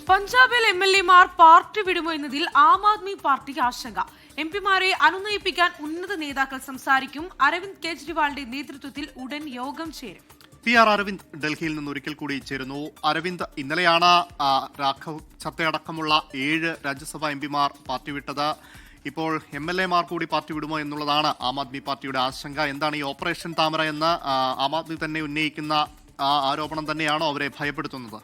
പഞ്ചാബിൽ എംഎൽഎമാർ പാർട്ടി വിടുമോ എന്നതിൽ ആം ആദ്മി പാർട്ടിക്ക് ആശങ്ക. എംപിമാരെ അനുനയിപ്പിക്കാൻ ഉന്നത നേതാക്കൾ സംസാരിക്കും. അരവിന്ദ് കെജ്രിവാളിന്റെ നേതൃത്വത്തിൽ ഉടൻ യോഗം ചേരും. PR അരവിന്ദ് ഡൽഹിയിൽ നിന്ന് ഒരിക്കൽ കൂടി ചേരുന്നു. അരവിന്ദ്, ഇന്നലെയാണ് രാഘവ് ഛത്തയടക്കമുള്ള 7 രാജ്യസഭാ എംപിമാർ പാർട്ടി വിട്ടത്. ഇപ്പോൾ MLA-മാർ കൂടി പാർട്ടി വിടുമോ എന്നുള്ളതാണ് ആം ആദ്മി പാർട്ടിയുടെ ആശങ്ക. എന്താണ് ഈ ഓപ്പറേഷൻ താമര എന്ന് ആം ആദ്മി തന്നെ ഉന്നയിക്കുന്ന ആരോപണം തന്നെയാണോ അവരെ ഭയപ്പെടുത്തുന്നത്?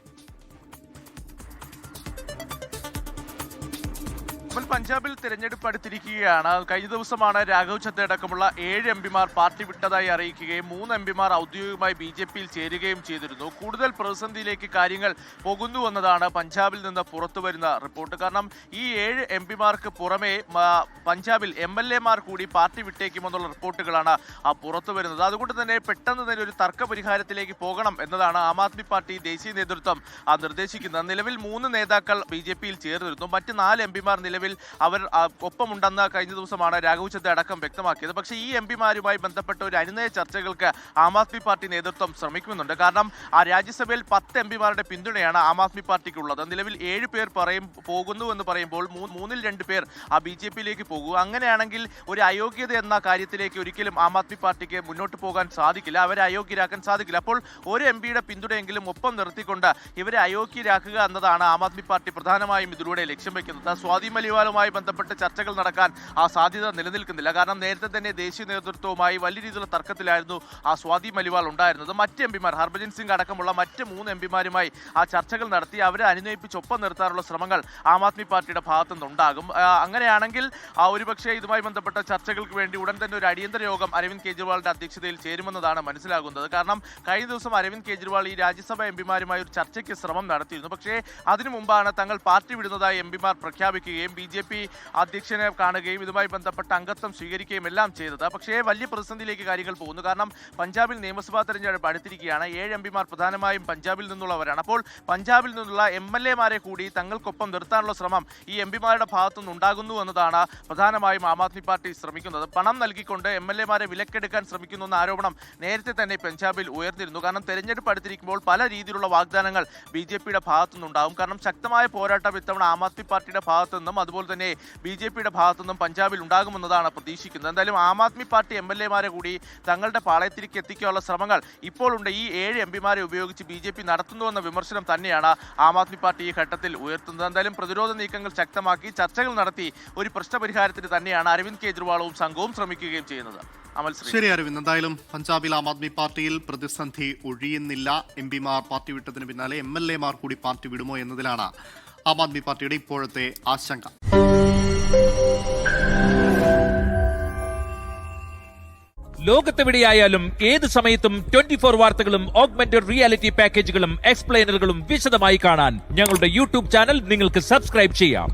പഞ്ചാബിൽ തെരഞ്ഞെടുപ്പ് അടുത്തിരിക്കുകയാണ്. കഴിഞ്ഞ ദിവസമാണ് രാഘവ് ഛത്തയടക്കമുള്ള 7 എംപിമാർ പാർട്ടി വിട്ടതായി അറിയിക്കുകയും 3 എംപിമാർ ഔദ്യോഗികമായി BJP-യിൽ ചേരുകയും ചെയ്തിരുന്നു. കൂടുതൽ പ്രതിസന്ധിയിലേക്ക് കാര്യങ്ങൾ പോകുന്നുവെന്നതാണ് പഞ്ചാബിൽ നിന്ന് പുറത്തുവരുന്ന റിപ്പോർട്ട്. കാരണം ഈ 7 എംപിമാർക്ക് പുറമെ പഞ്ചാബിൽ MLA-മാർ കൂടി പാർട്ടി വിട്ടേക്കുമെന്നുള്ള റിപ്പോർട്ടുകളാണ് പുറത്തു വരുന്നത്. അതുകൊണ്ട് തന്നെ പെട്ടെന്ന് തന്നെ ഒരു തർക്ക പരിഹാരത്തിലേക്ക് പോകണം എന്നതാണ് ആം ആദ്മി പാർട്ടി ദേശീയ നേതൃത്വം നിർദ്ദേശിക്കുന്നത്. നിലവിൽ 3 നേതാക്കൾ BJP-യിൽ ചേർന്നിരുന്നു. മറ്റ് 4 എംപിമാർ നിലവിൽ അവർ ഒപ്പമുണ്ടെന്ന് കഴിഞ്ഞ ദിവസമാണ് രാഘവ് ഛത്ത അടക്കം വ്യക്തമാക്കിയത്. പക്ഷേ ഈ എംപിമാരുമായി ബന്ധപ്പെട്ട ഒരു അനുനയ ചർച്ചകൾക്ക് ആം ആദ്മി പാർട്ടി നേതൃത്വം ശ്രമിക്കുന്നുണ്ട്. കാരണം രാജ്യസഭയിൽ 10 എംപിമാരുടെ പിന്തുണയാണ് ആം ആദ്മി പാർട്ടിക്കുള്ളത്. നിലവിൽ 7 പേർ പോകുന്നു എന്ന് പറയുമ്പോൾ 3-ൽ 2 പേർ BJP-യിലേക്ക് പോകുക. അങ്ങനെയാണെങ്കിൽ ഒരു അയോഗ്യത എന്ന കാര്യത്തിലേക്ക് ഒരിക്കലും ആം ആദ്മി പാർട്ടിക്ക് മുന്നോട്ട് പോകാൻ സാധിക്കില്ല. അവരെ അയോഗ്യരാക്കാൻ സാധിക്കില്ല. അപ്പോൾ ഒരു എംപിയുടെ പിന്തുണയെങ്കിലും ഒപ്പം നിർത്തിക്കൊണ്ട് ഇവരെ അയോഗ്യരാക്കുക എന്നതാണ് ആം ആദ്മി പാർട്ടി പ്രധാനമായും ഇതിലൂടെ ലക്ഷ്യം വെക്കുന്നത്. സ്വാതി മലിവാലുമായി ബന്ധപ്പെട്ട് ചർച്ചകൾ നടക്കാൻ സാധ്യത നിലനിൽക്കുന്നില്ല. കാരണം നേരത്തെ തന്നെ ദേശീയ നേതൃത്വവുമായി വലിയ രീതിയിലുള്ള തർക്കത്തിലായിരുന്നു സ്വാതി മലിവാൽ ഉണ്ടായിരുന്നത്. മറ്റ് എംപിമാർ ഹർഭജൻ സിംഗ് അടക്കമുള്ള മറ്റ് 3 എംപിമാരുമായി ചർച്ചകൾ നടത്തി അവരെ അനുനയിപ്പിച്ച് ഒപ്പം നിർത്താനുള്ള ശ്രമങ്ങൾ ആം ആദ്മി പാർട്ടിയുടെ ഭാഗത്തു നിന്നുണ്ടാകും. അങ്ങനെയാണെങ്കിൽ ഒരുപക്ഷെ ഇതുമായി ബന്ധപ്പെട്ട ചർച്ചകൾക്ക് വേണ്ടി ഉടൻ തന്നെ ഒരു അടിയന്തര യോഗം അരവിന്ദ് കെജ്രിവാളിന്റെ അധ്യക്ഷതയിൽ ചേരുമെന്നതാണ് മനസ്സിലാകുന്നത്. കാരണം കഴിഞ്ഞ ദിവസം അരവിന്ദ് കെജ്രിവാൾ ഈ രാജ്യസഭാ എംപിമാരുമായി ഒരു ചർച്ചയ്ക്ക് ശ്രമം നടത്തിയിരുന്നു. പക്ഷേ അതിനു മുമ്പാണ് തങ്ങൾ പാർട്ടി വിടുന്നതായി എംപിമാർ പ്രഖ്യാപിക്കുകയും BJP അധ്യക്ഷനെ കാണുകയും ഇതുമായി ബന്ധപ്പെട്ട അംഗത്വം സ്വീകരിക്കുകയും എല്ലാം ചെയ്തത്. പക്ഷേ വലിയ പ്രതിസന്ധിയിലേക്ക് കാര്യങ്ങൾ പോകുന്നു. കാരണം പഞ്ചാബിൽ നിയമസഭാ തെരഞ്ഞെടുപ്പ് അടുത്തിരിക്കുകയാണ്. 7 എംപിമാർ പ്രധാനമായും പഞ്ചാബിൽ നിന്നുള്ളവരാണ്. അപ്പോൾ പഞ്ചാബിൽ നിന്നുള്ള MLA-മാരെ കൂടി തങ്ങൾക്കൊപ്പം നിർത്താനുള്ള ശ്രമം ഈ എംപിമാരുടെ ഭാഗത്തുനിന്ന് ഉണ്ടാകുന്നു എന്നതാണ് പ്രധാനമായും ആം ആദ്മി പാർട്ടി ശ്രമിക്കുന്നത്. പണം നൽകിക്കൊണ്ട് MLA-മാരെ വിലക്കെടുക്കാൻ ശ്രമിക്കുന്നു എന്ന ആരോപണം നേരത്തെ തന്നെ പഞ്ചാബിൽ ഉയർന്നിരുന്നു. കാരണം തെരഞ്ഞെടുപ്പ് അടുത്തിരിക്കുമ്പോൾ പല രീതിയിലുള്ള വാഗ്ദാനങ്ങൾ BJP-യുടെ ഭാഗത്തുനിന്നുണ്ടാകും. കാരണം ശക്തമായ പോരാട്ടം ഇത്തവണ ആം ആദ്മി പാർട്ടിയുടെ ഭാഗത്തുനിന്നും അതുപോലെ തന്നെ BJP-യുടെ ഭാഗത്തുനിന്നും പഞ്ചാബിൽ ഉണ്ടാകുമെന്നതാണ് പ്രതീക്ഷിക്കുന്നത്. എന്തായാലും ആം ആദ്മി പാർട്ടി MLA-മാരെ കൂടി തങ്ങളുടെ പാളയത്തിലേക്ക് എത്തിക്കാനുള്ള ശ്രമങ്ങൾ ഇപ്പോൾ ഉണ്ട്. ഈ 7 എംപിമാരെ ഉപയോഗിച്ച് BJP നടത്തുന്നുവെന്ന വിമർശനം തന്നെയാണ് ആം ആദ്മി പാർട്ടി ഈ ഘട്ടത്തിൽ ഉയർത്തുന്നത്. എന്തായാലും പ്രതിരോധ നീക്കങ്ങൾ ശക്തമാക്കി ചർച്ചകൾ നടത്തി ഒരു പ്രശ്നപരിഹാരത്തിന് തന്നെയാണ് അരവിന്ദ് കെജ്രിവാളും സംഘവും ശ്രമിക്കുകയും ചെയ്യുന്നത്. ശരി അരവിന്ദ്, എന്തായാലും പഞ്ചാബിൽ ആം ആദ്മി പാർട്ടിയിൽ പ്രതിസന്ധി ഒഴിയുന്നില്ല. എംപിമാർ പാർട്ടി വിട്ടതിന് പിന്നാലെ MLA-മാർ കൂടി പാർട്ടി വിടുമോ എന്നതിലാണ് ആം ആദ്മി പാർട്ടിയുടെ ഇപ്പോഴത്തെ ആശങ്ക. ലോകത്തെവിടെയായാലും ഏത് സമയത്തും 24 വാർത്തകളും ഓഗ്മെന്റഡ് റിയാലിറ്റി പാക്കേജുകളും എക്സ്പ്ലെയിനറുകളും വിശദമായി കാണാൻ ഞങ്ങളുടെ YouTube ചാനൽ നിങ്ങൾക്ക് സബ്സ്ക്രൈബ് ചെയ്യാം.